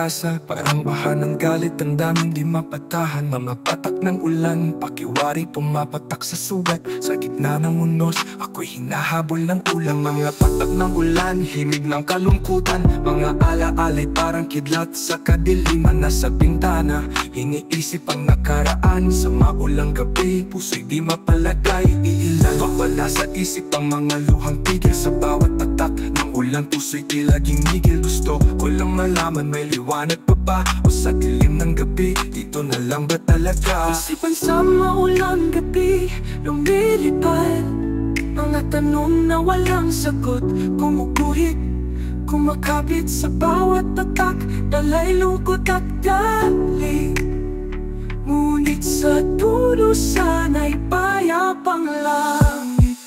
pag-asa, parang baha ng galit, ang daming di mapatahan. Mga patak ng ulan, pakiwari pumapatak sa sugat. Sa gitna ng unos, ako'y hinahabol ng ulan. Mga patak ng ulan, himig ng kalungkutan. Mga alaala'y parang kidlat sa kadiliman. Nasa bintana, iniisip ang nakaraan. Sa maulang gabi, puso'y di mapalagay. Iilan wala sa isip ang mga luhang tigil. Sa bawat patak ng ulan, puso'y tila ginigil. Gusto ko lang malaman, may liwanag pa ba o sa dilim ng gabi? Dito na lang ba talaga? Isipan sa maulang gabi, lumilipad. Mga tanong na walang sagot, kumukuhit, kumakapit sa bawat tatak. Dalay lungkot at galing, ngunit sa dulo sana'y payapang langit.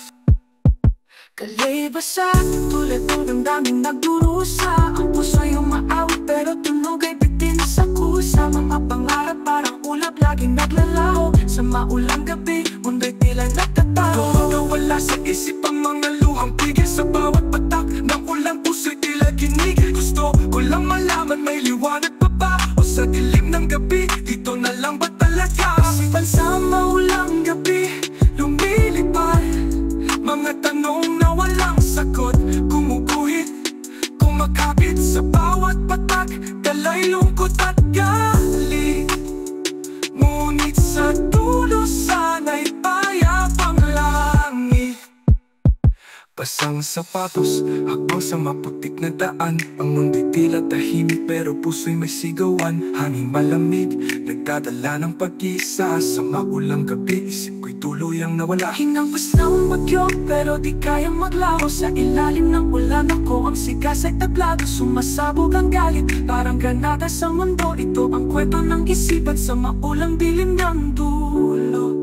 Kalay basa, tulad ng daming nagdurusa. Ang puso'y umaawit pero tunog ay bitin sa kusa. Mga pangarap parang ulap, laging naglalaho. Sa maulang gabi, mundo'y tila nagtatago. Wala sa isip ang mga luhang tigil. Sa bawat patak ng ulan, puso'y tila ginigil. Gusto ko lang malaman, may liwanag pa ba o sa dilim ng gabi? Dito na lang ba talaga? Isipan sa maulang gabi, lumilipad. Mga tanong na walang sagot, kumukuhit, kumakapit sa bawat patak. Dalay lungkot at galit, ngunit sa dulo sana'y payapang langit. Basang sapatos, hakbang sa maputik na daan. Ang mundo'y tila tahimik pero puso'y may sigawan. Hangin malamig, nagdadala ng pag-isa. Sa maulang gabi, isip ko'y tuluyang nawala. Hinampas ng bagyo pero di kayang maglaho. Sa ilalim ng ulan ako, ang sigas ay tablado. Sumasabog ang galit, parang granada sa mundo. Ito ang kwento ng isipan sa maulang dilim ng dulo.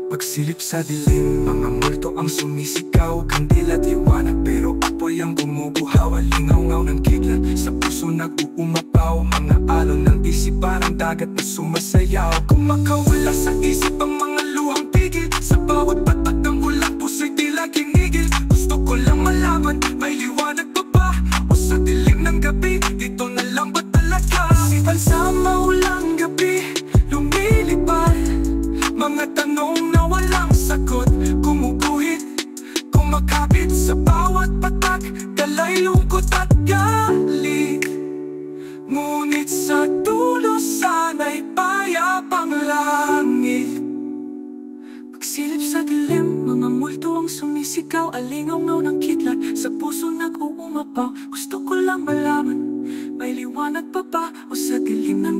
Pagsilip sa dilim, mga multo ang sumisigaw. Kandila liwanag pero apoy ang bumubuhaw. Alingaw-ngaw ng kidlat, sa puso nag-uumapaw. Mga alon ng isip parang dagat na sumasayaw. Kumakawala sa isip ang mga luhang tigil. Sa bawat patak ng ulan, puso'y tila ginigil. Gusto ko lang malaman, may liwanag pa ba o sa dilim ng gabi? Dito na lang ba talaga? Isipan sa maulang gabi, lumilipad. Mga tanong na walang sagot, kumukuhit, kumakapit sa bawat patak. Dalay lungkot at galit, ngunit sa dulo sana'y payapang langit. Pagsilip sa dilim, mga multo ang sumisigaw. Alingaw-ngaw ng kidlat, sa puso nag-uumapaw. Gusto ko lang malaman, may liwanag pa ba o sa dilim ng